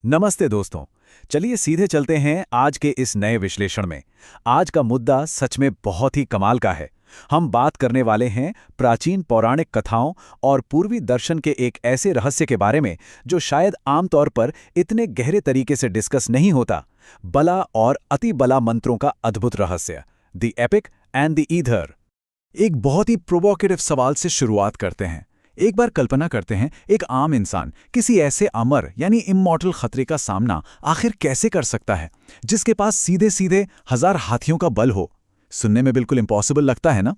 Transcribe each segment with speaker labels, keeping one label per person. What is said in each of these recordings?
Speaker 1: नमस्ते दोस्तों। चलिए सीधे चलते हैं आज के इस नए विश्लेषण में। आज का मुद्दा सच में बहुत ही कमाल का है। हम बात करने वाले हैं प्राचीन पौराणिक कथाओं और पूर्वी दर्शन के एक ऐसे रहस्य के बारे में जो शायद आमतौर पर इतने गहरे तरीके से डिस्कस नहीं होता। बला और अति बला मंत्रों का अद्भुत रहस्य, the epic and the ether. एक बहुत ही प्रोवोकेटिव सवाल से शुरुआत करते हैं। एक बार कल्पना करते हैं, एक आम इंसान किसी ऐसे अमर यानी इमॉर्टल खतरे का सामना आखिर कैसे कर सकता है जिसके पास सीधे सीधे 1000 हाथियों का बल हो। सुनने में बिल्कुल इम्पॉसिबल लगता है ना?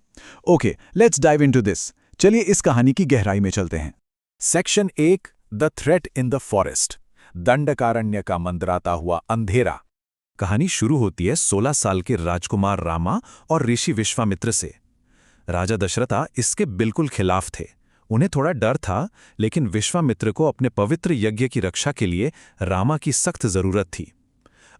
Speaker 1: Okay, let's dive into this. चलिए इस कहानी की गहराई में चलते हैं। Section 1, the threat in the forest. Dandakaranya का मंडराता हुआ अंधेरा। कहानी शुरू होती है 16 साल के राजकुमार रामा और ऋषि विश्वामित्र से। राजा दशरथा इसके बिल्कुल खिलाफ थे। उन्हें थोड़ा डर था, लेकिन विश्वामित्र को अपने पवित्र यज्ञ की रक्षा के लिए रामा की सख्त जरूरत थी।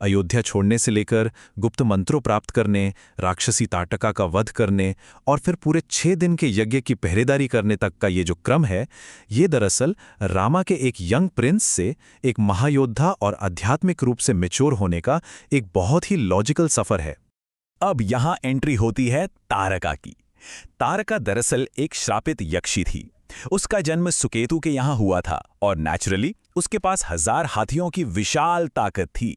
Speaker 1: अयोध्या छोड़ने से लेकर गुप्त मंत्रों प्राप्त करने, राक्षसी ताटका का वध करने और फिर पूरे 6 दिन के यज्ञ की पहरेदारी करने तक का ये जो क्रम है, ये दरअसल रामा के एक यंग प्रिंस से एक महायोद्धा और आध्यात्मिक रूप से मैच्योर होने का एक बहुत ही लॉजिकल सफर है। अब यहाँ एंट्री होती है तारका की। तारका दरअसल एक श्रापित यक्षी थी। उसका जन्म सुकेतु के यहाँ हुआ था और नेचुरली उसके पास 1000 हाथियों की विशाल ताकत थी।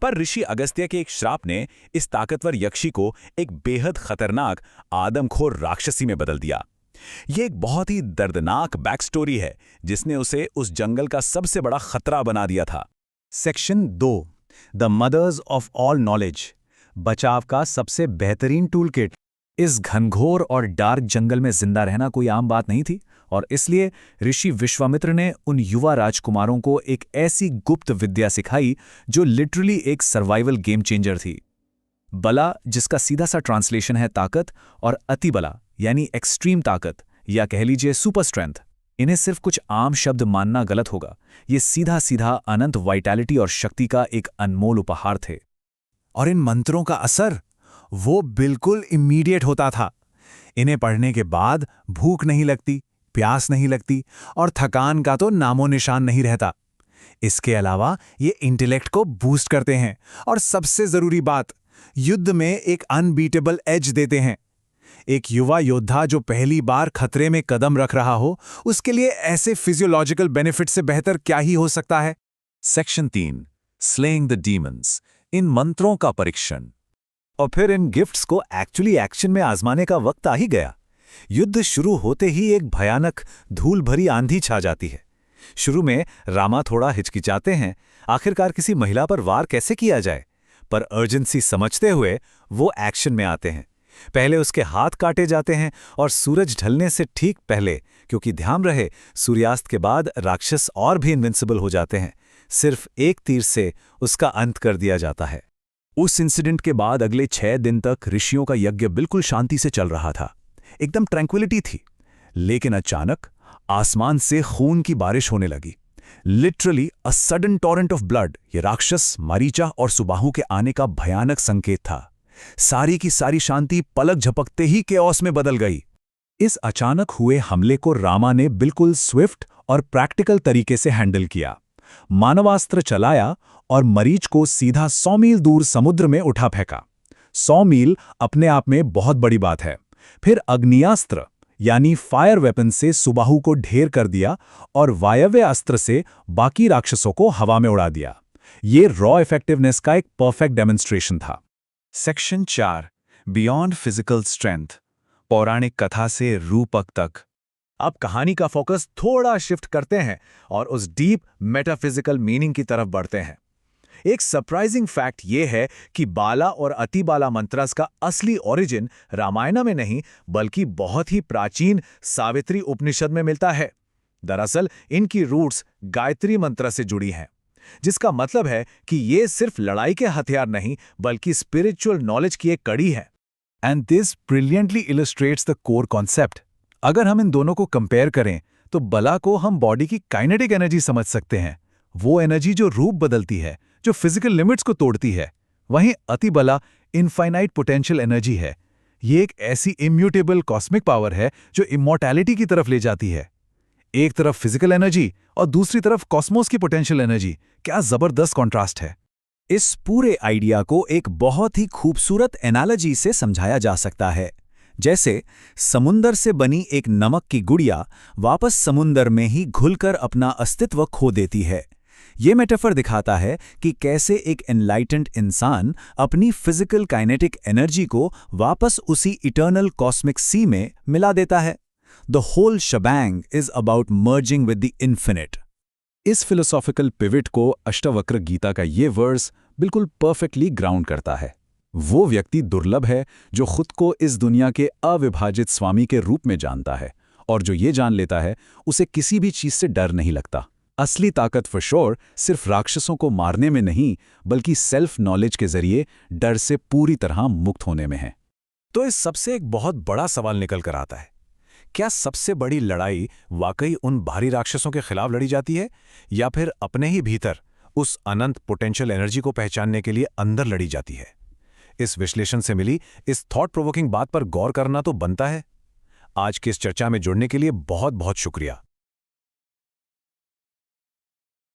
Speaker 1: पर ऋषि अगस्त्य के एक श्राप ने इस ताकतवर यक्षी को एक बेहद खतरनाक आदमखोर राक्षसी में बदल दिया। ये एक बहुत ही दर्दनाक बैक स्टोरी है जिसने उसे उस जंगल का सबसे बड़ा खतरा बना दिया था। Section 2, the mothers of all knowledge. बचाव का सबसे बेहतरीन टूल किट। इस घनघोर और डार्क जंगल में जिंदा रहना कोई आम बात नहीं थी और इसलिए ऋषि विश्वामित्र ने उन युवा राजकुमारों को एक ऐसी गुप्त विद्या सिखाई जो लिटरली एक सर्वाइवल गेम चेंजर थी। बला, जिसका सीधा सा ट्रांसलेशन है ताकत, और अति बला यानी एक्सट्रीम ताकत या कह लीजिए सुपर स्ट्रेंथ। इन्हें सिर्फ कुछ आम शब्द मानना गलत होगा। ये सीधा सीधा अनंत वाइटैलिटी और शक्ति का एक अनमोल उपहार थे। और इन मंत्रों का असर वो बिल्कुल इमीडिएट होता था। इन्हें पढ़ने के बाद भूख नहीं लगती, प्यास नहीं लगती और थकान का तो नामो निशान नहीं रहता। इसके अलावा ये इंटेलेक्ट को बूस्ट करते हैं और सबसे जरूरी बात, युद्ध में एक अनबीटेबल एज देते हैं। एक युवा योद्धा जो पहली बार खतरे में कदम रख रहा हो, उसके लिए ऐसे फिजियोलॉजिकल बेनिफिट से बेहतर क्या ही हो सकता है। Section 3, slaying the demons. इन मंत्रों का परीक्षण। और फिर इन गिफ्ट्स को एक्चुअली एक्शन में आजमाने का वक्त आ ही गया। युद्ध शुरू होते ही एक भयानक धूल भरी आंधी छा जाती है। शुरू में रामा थोड़ा हिचकिचाते हैं, आखिरकार किसी महिला पर वार कैसे किया जाए, पर अर्जेंसी समझते हुए वो एक्शन में आते हैं। पहले उसके हाथ काटे जाते हैं और सूरज ढलने से ठीक पहले, क्योंकि ध्यान रहे सूर्यास्त के बाद राक्षस और भी इनविंसिबल हो जाते हैं, सिर्फ एक तीर से उसका अंत कर दिया जाता है। उस इंसिडेंट के बाद अगले 6 दिन तक ऋषियों का यज्ञ बिल्कुल शांति से चल रहा था, एकदम ट्रैंक्विलिटी थी। लेकिन अचानक आसमान से खून की बारिश होने लगी। Literally a sudden torrent of blood. ये राक्षस, मारीचा और सुबाहु के आने का भयानक संकेत था। सारी की सारी शांति पलक झपकते ही केओस में बदल गई। इस अचानक हुए हमले को रामा ने बिल्कुल स्विफ्ट और प्रैक्टिकल तरीके से हैंडल किया। मानवास्त्र चलाया और मरीच को सीधा 100 मील दूर समुद्र में उठा फेंका। 100 मील अपने आप में बहुत बड़ी बात है। फिर अग्नियास्त्र यानी फायर वेपन से सुबाहु को ढेर कर दिया और वायव्य अस्त्र से बाकी राक्षसों को हवा में उड़ा दिया। ये रॉ इफेक्टिवनेस का एक परफेक्ट डेमोन्स्ट्रेशन था। Section 4, beyond physical strength. पौराणिक कथा से रूपक तक। अब कहानी का फोकस थोड़ा शिफ्ट करते हैं और उस डीप मेटाफिजिकल मीनिंग की तरफ बढ़ते हैं। एक सरप्राइजिंग फैक्ट यह है कि बाला और अतिबाला मंत्रस का असली ओरिजिन रामायण में नहीं, बल्कि बहुत ही प्राचीन सावित्री उपनिषद में मिलता है। दरअसल इनकी रूट्स गायत्री मंत्र से जुड़ी हैं, जिसका मतलब है कि ये सिर्फ लड़ाई के हथियार नहीं, बल्कि स्पिरिचुअल नॉलेज की एक कड़ी है। And this brilliantly illustrates the core concept. अगर हम इन दोनों को कंपेयर करें तो बला को हम बॉडी की काइनेटिक एनर्जी समझ सकते हैं, वो एनर्जी जो रूप बदलती है, जो फिजिकल लिमिट्स को तोड़ती है। वहीं अतिबला इनफाइनाइट पोटेंशियल एनर्जी है। ये एक ऐसी इम्यूटेबल कॉस्मिक पावर है जो इमॉर्टैलिटी की तरफ ले जाती है।
Speaker 2: एक तरफ फिजिकल एनर्जी और दूसरी तरफ कॉस्मोस की पोटेंशियल एनर्जी। क्या जबरदस्त कॉन्ट्रास्ट है।
Speaker 1: इस पूरे आइडिया को एक बहुत ही खूबसूरत एनालॉजी से समझाया जा सकता है। जैसे समुंदर से बनी एक नमक की गुड़िया वापस समुंदर में ही घुलकर अपना अस्तित्व खो देती है। ये मेटाफर दिखाता है कि कैसे एक एनलाइटेंड इंसान अपनी फिजिकल काइनेटिक एनर्जी को वापस उसी इटर्नल कॉस्मिक सी में मिला देता है। The whole shebang is about merging with the infinite.
Speaker 2: इस फिलोसॉफिकल पिविट को अष्टावक्र गीता का ये वर्स बिल्कुल परफेक्टली ग्राउंड करता है। वो व्यक्ति दुर्लभ है जो खुद को इस दुनिया के अविभाजित स्वामी के रूप में जानता है, और जो ये जान लेता है उसे किसी भी चीज से डर नहीं लगता। असली ताकत फॉर श्योर सिर्फ राक्षसों को मारने में नहीं, बल्कि सेल्फ नॉलेज के जरिए डर से पूरी तरह मुक्त होने में है।
Speaker 1: तो इस सबसे एक बहुत बड़ा सवाल निकल कर आता है, क्या सबसे बड़ी लड़ाई वाकई उन बाहरी राक्षसों के खिलाफ लड़ी जाती है, या फिर अपने ही भीतर उस अनंत पोटेंशियल एनर्जी को पहचानने के लिए अंदर लड़ी जाती है? इस विश्लेषण से मिली इस थॉट प्रोवोकिंग बात पर गौर करना तो बनता है। आज की इस चर्चा में जुड़ने के लिए बहुत बहुत शुक्रिया।